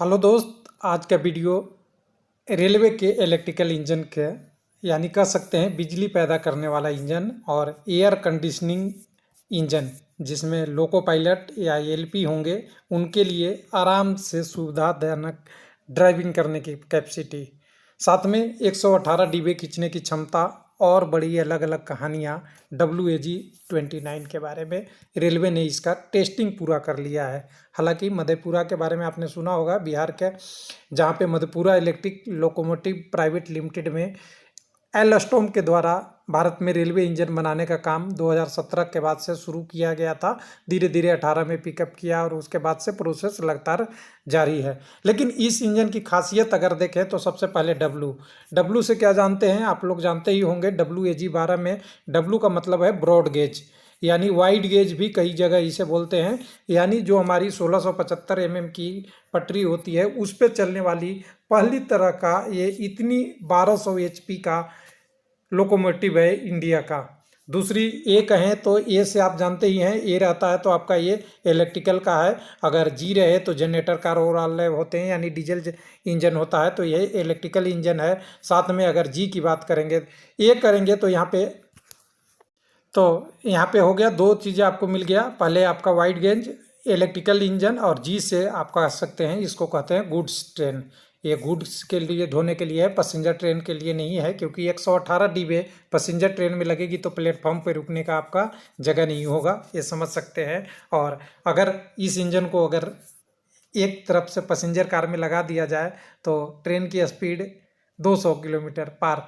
Hello दोस्त, आज का वीडियो रेलवे के इलेक्ट्रिकल इंजन के यानी कह सकते हैं बिजली पैदा करने वाला इंजन और एयर कंडीशनिंग इंजन जिसमें लोको पायलट या एलपी होंगे उनके लिए आराम से सुविधाजनक ड्राइविंग करने की कैपेसिटी, साथ में 118 डीबी खींचने की क्षमता और बड़ी अलग अलग कहानियाँ WAG-29 के बारे में रेलवे ने इसका टेस्टिंग पूरा कर लिया है। हालांकि मधेपुरा के बारे में आपने सुना होगा, बिहार के जहाँ पे Madhepura electric locomotive private limited में एल्स्टॉम के द्वारा भारत में रेलवे इंजन बनाने का काम 2017 के बाद से शुरू किया गया था। धीरे धीरे 18 में पिकअप किया और उसके बाद से प्रोसेस लगातार जारी है। लेकिन इस इंजन की खासियत अगर देखें तो सबसे पहले डब्लू से क्या जानते हैं, आप लोग जानते ही होंगे। WAG-12 में डब्लू का मतलब है ब्रॉड गेज, यानी वाइड गेज भी कई जगह इसे बोलते हैं। यानी जो हमारी 1675 mm की पटरी होती है उस पर चलने वाली पहली तरह का ये इतनी 1200 HP का लोकोमोटिव है इंडिया का। दूसरी ए कहें तो ए से आप जानते ही हैं, ए रहता है तो आपका ये इलेक्ट्रिकल का है। अगर जी रहे तो जनरेटर का रोल वाले होते हैं, यानी डीजल इंजन होता है, तो ये इलेक्ट्रिकल इंजन है। साथ में अगर जी की बात करेंगे, ए करेंगे तो यहाँ पे हो गया, दो चीज़ें आपको मिल गया। पहले आपका वाइड गेज इलेक्ट्रिकल इंजन और जी से आप कह सकते हैं, इसको कहते हैं गुड्स ट्रेन। ये गुड्स के लिए ढोने के लिए है, पैसेंजर ट्रेन के लिए नहीं है, क्योंकि 118 डीबे पैसेंजर ट्रेन में लगेगी तो प्लेटफॉर्म पे रुकने का आपका जगह नहीं होगा, ये समझ सकते हैं। और अगर इस इंजन को अगर एक तरफ से पैसेंजर कार में लगा दिया जाए तो ट्रेन की स्पीड 200 किलोमीटर पार,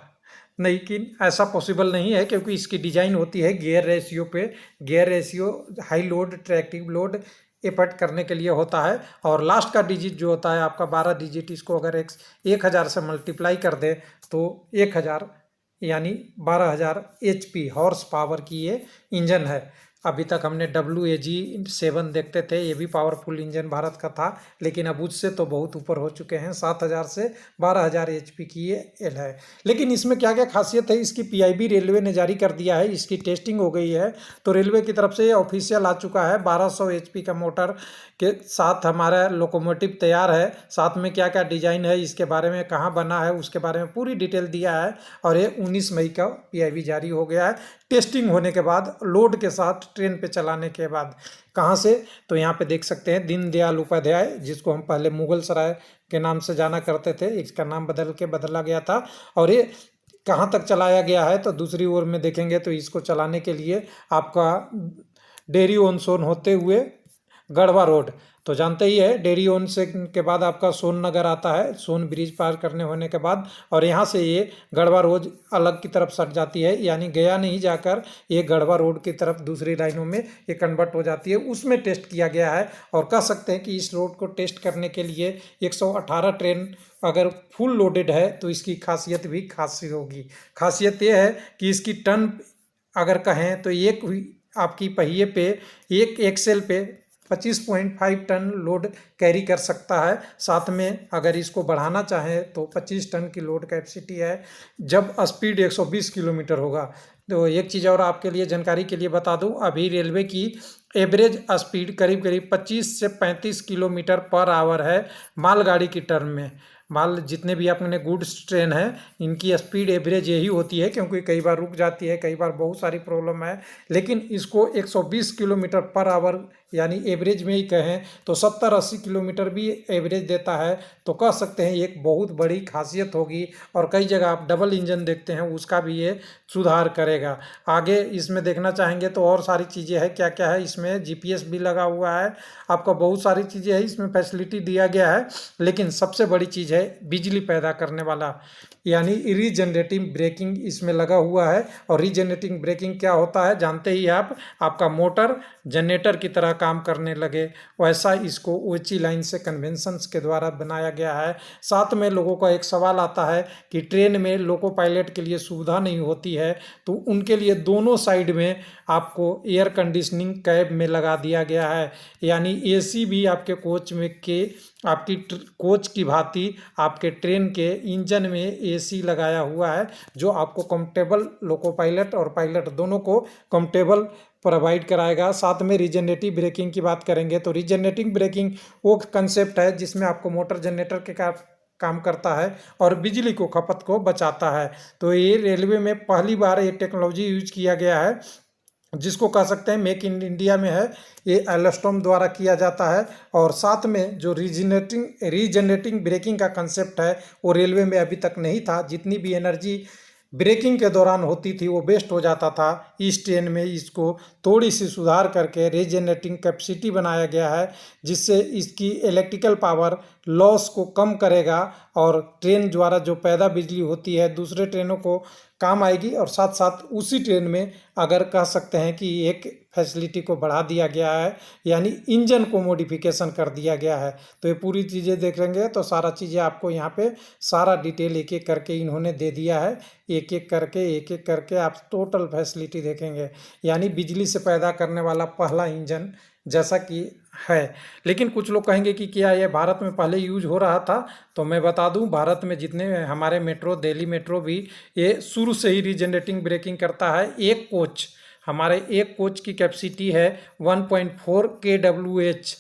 लेकिन ऐसा पॉसिबल नहीं है, क्योंकि इसकी डिज़ाइन होती है गियर रेशियो पे। Gear ratio high load tractive load effort करने के लिए होता है। और लास्ट का डिजिट जो होता है आपका 12 डिजिट, इसको अगर 1000 से मल्टीप्लाई कर दे तो 1000 यानी 12,000 HP हॉर्स पावर की ये इंजन है। अभी तक हमने WAG-7 देखते थे, ये भी पावरफुल इंजन भारत का था, लेकिन अब उससे तो बहुत ऊपर हो चुके हैं। 7000 से 12,000 HP की ये एल है। लेकिन इसमें क्या क्या खासियत है, इसकी PIB रेलवे ने जारी कर दिया है, इसकी टेस्टिंग हो गई है, तो रेलवे की तरफ से ये ऑफिशियल आ चुका है। 1200 HP का मोटर के साथ हमारा लोकोमोटिव तैयार है। साथ में क्या क्या डिजाइन है, इसके बारे में, कहाँ बना है, उसके बारे में पूरी डिटेल दिया है। और ये 19 मई का PIB जारी हो गया है, टेस्टिंग होने के बाद, लोड के साथ ट्रेन पे चलाने के बाद। कहाँ से, तो यहाँ पे देख सकते हैं दीनदयाल उपाध्याय, जिसको हम पहले मुगल सराय के नाम से जाना करते थे, इसका नाम बदला गया था। और ये कहाँ तक चलाया गया है, तो दूसरी ओर में देखेंगे तो इसको चलाने के लिए आपका डेरी ऑन सोन होते हुए गढ़वा रोड, तो जानते ही है डेरी ऑन से के बाद आपका सोन नगर आता है, सोन ब्रिज पार करने होने के बाद, और यहाँ से ये गढ़वा रोड अलग की तरफ सट जाती है, यानी गया नहीं जाकर ये गढ़वा रोड की तरफ दूसरी लाइनों में ये कन्वर्ट हो जाती है। उसमें टेस्ट किया गया है। और कह सकते हैं कि इस रोड को टेस्ट करने के लिए 118 ट्रेन अगर फुल लोडेड है तो इसकी खासियत भी खासी होगी। खासियत ये है कि इसकी टन अगर कहें तो एक आपकी पहिए पे, एक एक्सेल पे 25.5 टन लोड कैरी कर सकता है। साथ में अगर इसको बढ़ाना चाहें तो 25 टन की लोड कैपेसिटी है, जब स्पीड 120 किलोमीटर होगा। तो एक चीज़ और आपके लिए जानकारी के लिए बता दूं, अभी रेलवे की एवरेज स्पीड करीब करीब 25 से 35 किलोमीटर पर आवर है मालगाड़ी की टर्म में। माल जितने भी अपने गुड्स ट्रेन है, इनकी स्पीड एवरेज यही होती है, क्योंकि कई बार रुक जाती है, कई बार बहुत सारी प्रॉब्लम है। लेकिन इसको 120 किलोमीटर पर आवर यानी एवरेज में ही कहें तो 70-80 किलोमीटर भी एवरेज देता है, तो कह सकते हैं एक बहुत बड़ी खासियत होगी। और कई जगह आप डबल इंजन देखते हैं, उसका भी ये सुधार करेगा। आगे इसमें देखना चाहेंगे तो और सारी चीज़ें हैं, क्या क्या है इसमें, GPS भी लगा हुआ है, आपका बहुत सारी चीज़ें हैं इसमें, फैसिलिटी दिया गया है। लेकिन सबसे बड़ी चीज़ है बिजली पैदा करने वाला, यानी रीजनरेटिंग ब्रेकिंग इसमें लगा हुआ है। और रीजनरेटिंग ब्रेकिंग क्या होता है जानते ही आप, आपका मोटर जनरेटर की तरह काम करने लगे, वैसा इसको OHE लाइन से कन्वेंशंस के द्वारा बनाया गया है। साथ में लोगों का एक सवाल आता है कि ट्रेन में लोको पायलट के लिए सुविधा नहीं होती है, तो उनके लिए दोनों साइड में आपको एयर कंडीशनिंग कैब में लगा दिया गया है, यानी AC भी आपके कोच में के आपकी कोच की भांति आपके ट्रेन के इंजन में एसी लगाया हुआ है, जो आपको कंफर्टेबल, लोको पायलट और पायलट दोनों को कंफर्टेबल प्रोवाइड कराएगा। साथ में रीजनरेटिव ब्रेकिंग की बात करेंगे तो रीजनरेटिव ब्रेकिंग वो कंसेप्ट है जिसमें आपको मोटर जनरेटर के काम करता है और बिजली को खपत को बचाता है। तो ये रेलवे में पहली बार ये टेक्नोलॉजी यूज किया गया है, जिसको कह सकते हैं मेक इन इंडिया में है। ये एल्स्टॉम द्वारा किया जाता है। और साथ में जो रीजनरेटिंग ब्रेकिंग का कंसेप्ट है वो रेलवे में अभी तक नहीं था। जितनी भी एनर्जी ब्रेकिंग के दौरान होती थी वो वेस्ट हो जाता था। इस ट्रेन में इसको थोड़ी सी सुधार करके रीजनरेटिंग कैपेसिटी बनाया गया है, जिससे इसकी इलेक्ट्रिकल पावर लॉस को कम करेगा और ट्रेन द्वारा जो पैदा बिजली होती है दूसरे ट्रेनों को काम आएगी। और साथ साथ उसी ट्रेन में अगर कह सकते हैं कि एक फैसिलिटी को बढ़ा दिया गया है, यानी इंजन को मॉडिफिकेशन कर दिया गया है। तो ये पूरी चीज़ें देखेंगे तो सारा चीज़ें आपको यहाँ पे सारा डिटेल एक एक करके इन्होंने दे दिया है। एक एक करके आप टोटल फैसिलिटी देखेंगे, यानी बिजली से पैदा करने वाला पहला इंजन जैसा कि है। लेकिन कुछ लोग कहेंगे कि क्या ये भारत में पहले यूज हो रहा था? तो मैं बता दूं, भारत में जितने हमारे मेट्रो, दिल्ली मेट्रो भी ये शुरू से ही रीजनरेटिंग ब्रेकिंग करता है। हमारे एक कोच की कैपेसिटी है 1.4 kWh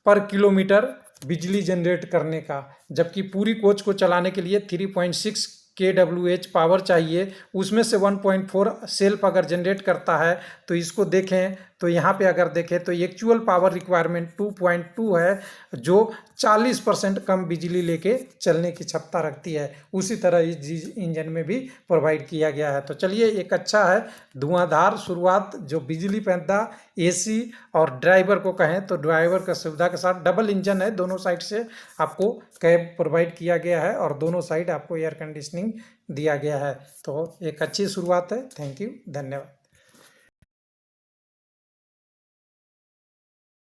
पर किलोमीटर बिजली जनरेट करने का, जबकि पूरी कोच को चलाने के लिए 3.6 kWh पावर चाहिए। उसमें से 1.4 सेल्फ अगर जनरेट करता है तो इसको देखें तो यहाँ पे अगर देखें तो एक्चुअल पावर रिक्वायरमेंट 2.2 है, जो 40% कम बिजली लेके चलने की क्षमता रखती है। उसी तरह इस इंजन में भी प्रोवाइड किया गया है। तो चलिए, एक अच्छा है धुआंधार शुरुआत जो बिजली पैदा एसी और ड्राइवर को कहें तो ड्राइवर का सुविधा के साथ डबल इंजन है। दोनों साइड से आपको कैब प्रोवाइड किया गया है और दोनों साइड आपको एयर कंडीशनिंग दिया गया है। तो एक अच्छी शुरुआत है। थैंक यू, धन्यवाद।